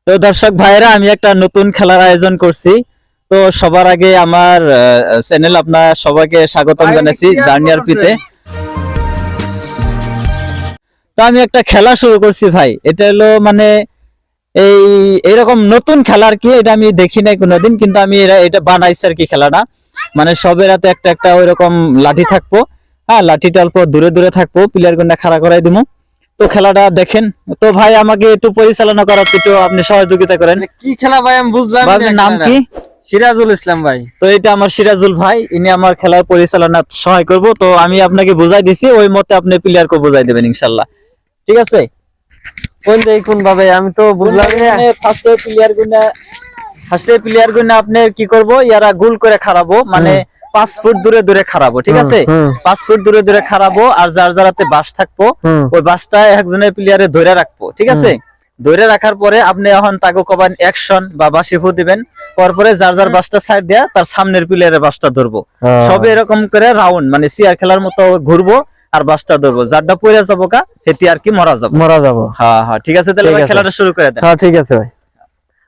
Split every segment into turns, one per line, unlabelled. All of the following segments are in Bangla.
তো দর্শক ভাইরা, আমি একটা নতুন খেলার আয়োজন করছি। তো সবার আগে আমার চ্যানেল আপনার সবাইকে স্বাগতম জানাচ্ছি জার্নি আরপিতে। তো আমি একটা খেলা শুরু করছি ভাই, এটা হলো মানে এইরকম নতুন খেলা আর কি। এটা আমি দেখি নাই কোনোদিন, কিন্তু আমি এটা বানাইছি আর কি। খেলাটা মানে সবের হাতে একটা একটা ওইরকম লাঠি থাকবো। হ্যাঁ, লাঠিটা অল্প দূরে দূরে থাকবো, প্লেয়ার গুলো খাড়া করাই দিব। তো খেলাটা দেখেন। তো ভাই আমাকে একটু পরিচালনা করার একটু আপনি সহযোগিতা করেন।
কি খেলা ভাই আমি বুঝলাম না।
আপনার নাম কি?
সিরাজুল ইসলাম ভাই।
তো এটা আমার সিরাজুল ভাই, ইনি আমার খেলার পরিচালনা সহায় করব। তো আমি আপনাকে বুঝাই দিছি, ওই মতে আপনি প্লেয়ারকে বুঝাই দিবেন ইনশাআল্লাহ। ঠিক আছে?
কোন ভাবে আমি তো বুঝলাম না।
ফার্স্টে প্লেয়ার গুলো আপনি কি করব, ইয়ারা গোল করে খারাবো, মানে 5 ফুট দূরে দূরে খারাবো। ঠিক আছে? 5 ফুট দূরে দূরে খারাবো, আর যার যারাতে বাস থাকবো ওই বাসটা একজনের প্লেয়ারে ধরে রাখবো। ঠিক আছে? ধরে রাখার পরে আপনি এখন তাকে কবেন অ্যাকশন বা বাসি ফু দিবেন। তারপরে যার যার বাসটা সাইড দেয়া তার সামনের প্লেয়ারের বাসটা ধরবো। সবে এরকম করে রাউন্ড মানে সিআর খেলার মতো ঘুরবো আর বাসটা ধরবো। যারটা পড়ে যাবো কা সেটি আর কি মারা যাবো। হ্যাঁ হ্যাঁ, ঠিক আছে। তাহলে খেলাটা শুরু করে দেন।
হ্যাঁ ঠিক আছে ভাই।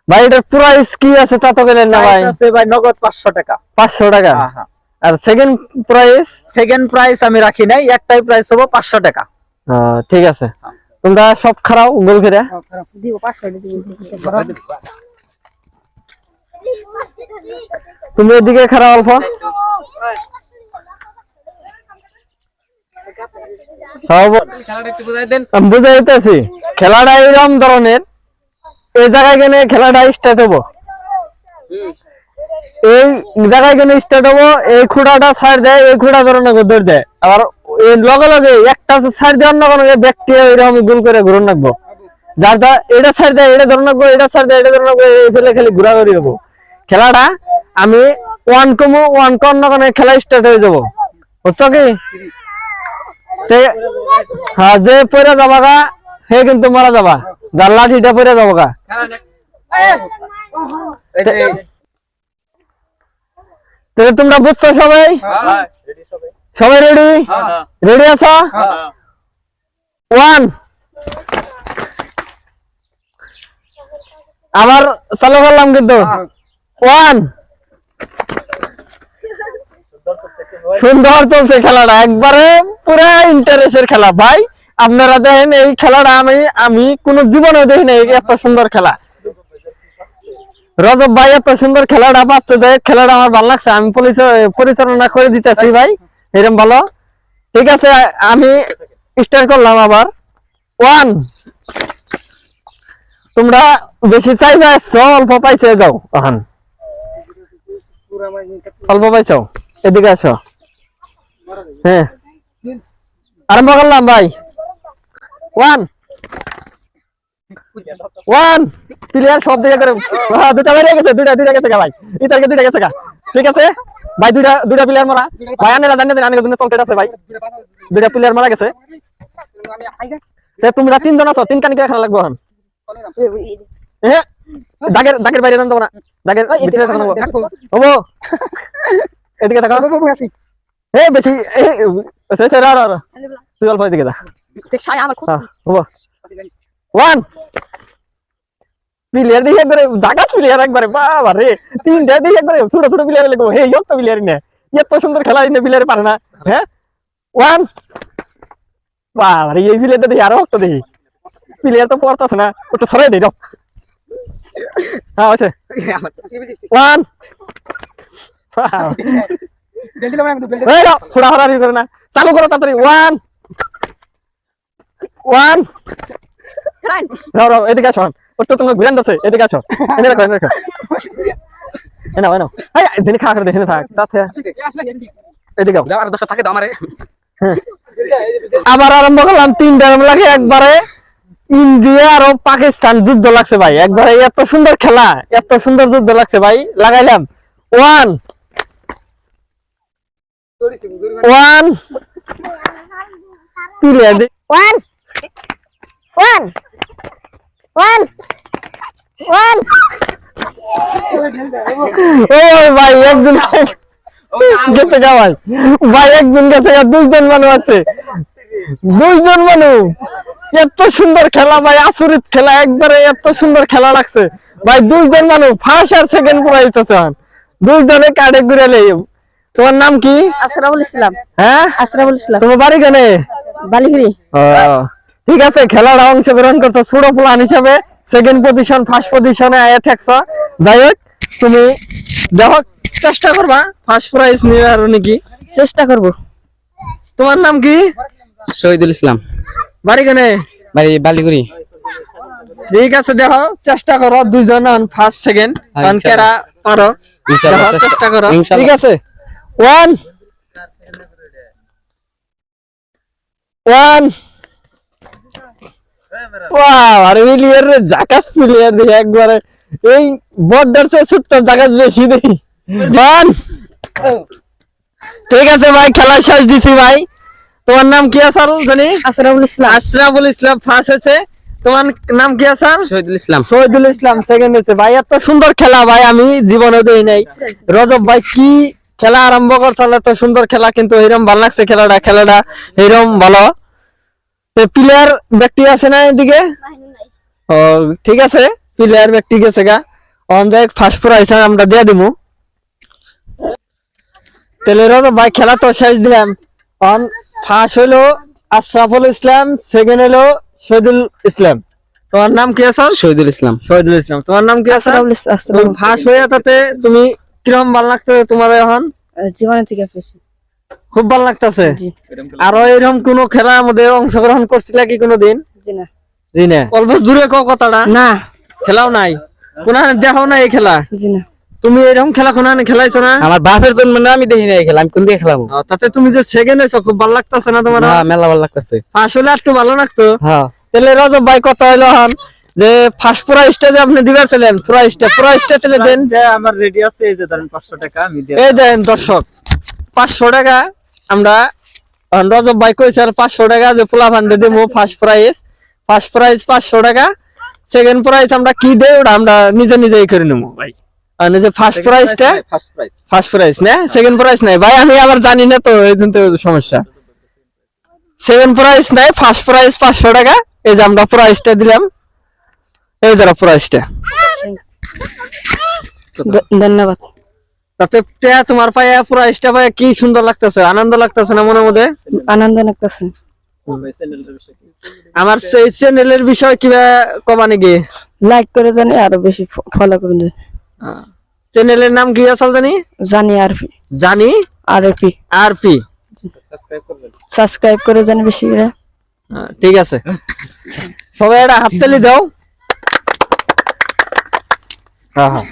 ভাই এটার প্রাইস কি আছে তা তো বলেন না ভাই।
ভাই নগদ 500 টাকা।
500 টাকা।
হ্যাঁ হ্যাঁ।
আর সেকেন্ড
প্রাইস আমি রাখি নাই, একটাই প্রাইস হবে 500 টাকা।
ঠিক আছে। তোমরা সব খারাও গোল করে
দিব 500 দিব।
তুমি এদিকে খারাও অল্প। আমি বুঝাই দিতেছি খেলাটা এইরকম ধরনের। এই জায়গায় গেলে খেলাটা স্টার্ট হবো, এই জায়গায় গেলে স্টার্ট হবো। এই খুঁড়াটা ছাড় দেয়, এই খুঁড়া ধরনের দৌড় দেয়। আবার এই লগে লগে একটা ছাড় দেওয়ার না কোনো ব্যক্তি ওইরকম গোল করে ঘুরন রাখবো। যার যা এটা ছাড় দেয় এটা ধরন রাখবো, এটা ছাড় দেয় এটা ধরন রাখবো, এই ফেলে খালি ঘোরাঘুরি হবো। খেলাটা আমি ওয়ান কম না কোনো খেলা স্টার্ট হয়ে যাবো, বুঝছো কি? হ্যাঁ, যে পড়ে যাবা গা হে কিন্তু মারা যাবা, যার লাঠিটা পড়ে যাবো গা। তাহলে তোমরা বুঝছো সবাই? সবাই রেডি আছো? 1 আবার চালু করলাম কিন্তু 1 সুন্দর চলছে খেলাটা, একবারে পুরো ইন্টারেস্টের খেলা ভাই। আপনারা দেখেন এই খেলাটা আমি কোন জীবনে দেখি নাই এত সুন্দর খেলা। রজব ভাই এত সুন্দর খেলাটা পাচ্ছে, যে খেলাটা আমার ভালো লাগছে। আমি পরিচালনা করে দিতেছি ভাই, এরকম ভালো। ঠিক আছে, আমি স্টার্ট করলাম আবার। 1 তোমরা বেশি চাইবে আসছো, অল্প পাইছে যাও। এখন অল্প পাইছো, এদিকে আসো। হ্যাঁ, আরম্ভ করলাম ভাই। 1 প্লেয়ার সব দিকে করে দুটা বেরিয়ে গেছে, দুইটা গেছে ভাই। ইতারকে দুইটা গেছে গা। ঠিক আছে ভাই, দুইটা প্লেয়ার মারা ভাই। আনেরা জানেন জন্য চলতে আছে ভাই। দুইটা প্লেয়ার মারা গেছে। তোমরা 3 জন আছো, 3 কানি খেলা লাগবে এখন। হ্যাঁ, দাগের বাইরে জানতো না, দাগের ভিতরে থাকো হবো। এদিকে থাকো। হে বেশি তুই অল্প এদিকে যা। হবো 1 প্লেয়ার দিয়ে একবারে জায়গা প্লেয়ার একবারে বাবা রে। 3টা দিয়ে একবারে ছোট ছোট প্লেয়ার লাগবো। হে এত প্লেয়ার না, এত সুন্দর খেলা ইনে প্লেয়ার পারে না। হ্যাঁ 1 বাবা রে, এই প্লেয়ারটা দেখি আরো একটা দেখি। প্লেয়ার তো পড়তাছে না, ওটা সরাই দেই দাও। হ্যাঁ আছে 1 করে না, চালু করো তাড়াতাড়ি। 1 এদিকে আসো। ওটা তোমার ঘুরান আছে, এদিকে আসো। এনে রাখো যিনি খা করে দেখে থাক তাতে এদিকে আবার আরম্ভ করলাম। 3টা লাগে একবারে। ইন্ডিয়া আর পাকিস্তান যুদ্ধ লাগছে ভাই, একবারে এত সুন্দর খেলা, এত সুন্দর যুদ্ধ লাগছে ভাই। লাগাইলাম 1 প্লেয়ার
1
ওই ভাই একজন গেছে গা ভাই। একজন গেছে গা, 2 জন মানুষ আছে, 2 জন মানুষ। এত সুন্দর খেলা ভাই, আসরিত খেলা, একবারে এত সুন্দর খেলা লাগছে ভাই। দুইজন মানুষ ফার্স্ট আর সেকেন্ড প্রাইজ আছে, দুইজনে কার্ডে ঘুরে লে। তোমার নাম কি?
আশরাফুল ইসলাম।
হ্যাঁ,
আশরাফুল ইসলাম।
তোমার বাড়ি কেনে?
বালিগিরি।
ঠিক আছে, খেলাটা অংশগ্রহণ করছো ছোট প্লান হিসাবে, সেকেন্ড পজিশন ফার্স্ট পজিশনে আয়া থাকছো। যাই হোক, তুমি দেখো চেষ্টা করবা ফার্স্ট প্রাইজ নিয়ে আর নাকি।
চেষ্টা করব।
তোমার নাম কি?
শহীদুল ইসলাম।
বাড়ি কেনে?
বাড়ি বালিগুড়ি।
ঠিক আছে, দেখো চেষ্টা করো, দুইজন ফার্স্ট সেকেন্ড কেরা পারো, দেখো চেষ্টা করো। ঠিক আছে, 1 1 ওয়াও, আরে মিলিয়ার রে জাকাস প্লেয়ার দেখি একবারে, এই বর্ডার সে ছোট্ট জাকাস বেশি দেখি। 1 ঠিক আছে ভাই, খেলা শেষ দিছি ভাই। তোমার নাম কি আসাল জানি?
আশরাফুল ইসলাম।
আশরাফুল ইসলাম ফার্স্ট হয়েছে। তোমার নাম কি আসাল?
শহীদুল ইসলাম।
শহীদুল ইসলাম সেকেন্ড হয়েছে। ভাই এত সুন্দর খেলা ভাই আমি জীবনে দেই নাই। রজব ভাই কি খেলা আরম্ভ করছিল, এত সুন্দর খেলা, কিন্তু এরকম ভালো লাগছে খেলাটা এরকম ভালো। প্লেয়ার ব্যক্তি আছে না এদিকে? ও ঠিক আছে, প্লেয়ার ব্যক্তি গেছে গা। অন যাই ফার্স্ট প্রাইজ আমরা দিয়ে দিমু। তাহলে রজব ভাই খেলা তো শেষ দিলাম। অন ফার্স্ট হলো আশরাফুল ইসলাম, সেকেন্ড হলো শহীদুল ইসলাম। তোমার নাম কি আছে?
শহীদুল ইসলাম।
শহীদুল ইসলাম। তোমার নাম কি আছে?
আশরাফুল ইসলাম।
ফার্স্ট হয়ে তাতে তুমি কিরকম ভালো লাগতেছে তোমার এখন?
জীবনে থেকে পেয়েছি।
খুব ভালো লাগতেছে।
জি।
আরো এরকম কোন খেলার মধ্যে অংশগ্রহণ করছিলা কি কোনোদিন?
জি না।
জি না। অল্প জোরে কও কথাটা।
না।
খেলাও নাই, কোন দেখাও না এই খেলা?
জি না।
তুমি এরকম খেলা কোন খেলাইছো না?
আমার বাপের জন্ম না, আমি দেখি না এই খেলা, আমি কোন দিকে খেলাবো?
তাতে তুমি যে সেকেন্ড হয়েছো খুব ভালো লাগতেছে না তোমার?
না, মেলা ভালো লাগতেছে।
আসলে একটু ভালো লাগতো।
হ্যাঁ,
তাহলে রজব ভাই কত হইলো হন যে ফার্স্ট প্রাইজটা যে আপনি দিবেছিলেন, প্রাইজটা তাহলে দেন।
আমার রেডি আছে, এই যে ধরেন 500 টাকা আমি দিয়ে
এই দেন দর্শক, 500 টাকা আমরা রজব ভাই কইছে, আর 500 টাকা যে পোলা ফান্ডে দেবো ফার্স্ট প্রাইজ 500 টাকা। সেকেন্ড প্রাইজ আমরা কি দেই ওটা আমরা নিজেই করে নেবো ভাই। আর নিজে ফার্স্ট প্রাইজটা ফার্স্ট প্রাইজ না, সেকেন্ড প্রাইজ নাই ভাই, আমি আবার জানি না তো, এই জন্য তো সমস্যা। সেকেন্ড প্রাইজ নাই, ফার্স্ট প্রাইজ 500 টাকা। এই যে আমরা প্রাইজটা দিলাম, এই ধরো প্রাইজটা।
ধন্যবাদ।
তাতে তোমার পায়ে প্রাইজটা পায়ে কি সুন্দর লাগতেছে, আনন্দ লাগতেছে না মনের মধ্যে?
আনন্দ লাগতেছে।
আমার সেই চ্যানেলের বিষয় কিবা কবা নাকি?
লাইক করে জানি, আরো বেশি ফলো করে জানি।
চ্যানেলের নাম কি আসল জানি?
জানি আরপি।
জানি
আরপি।
আরপি।
সাবস্ক্রাইব করে জানি বেশি করে।
ঠিক আছে, সবাই একটা হাততালি দাও। হ্যাঁ হ্যাঁ।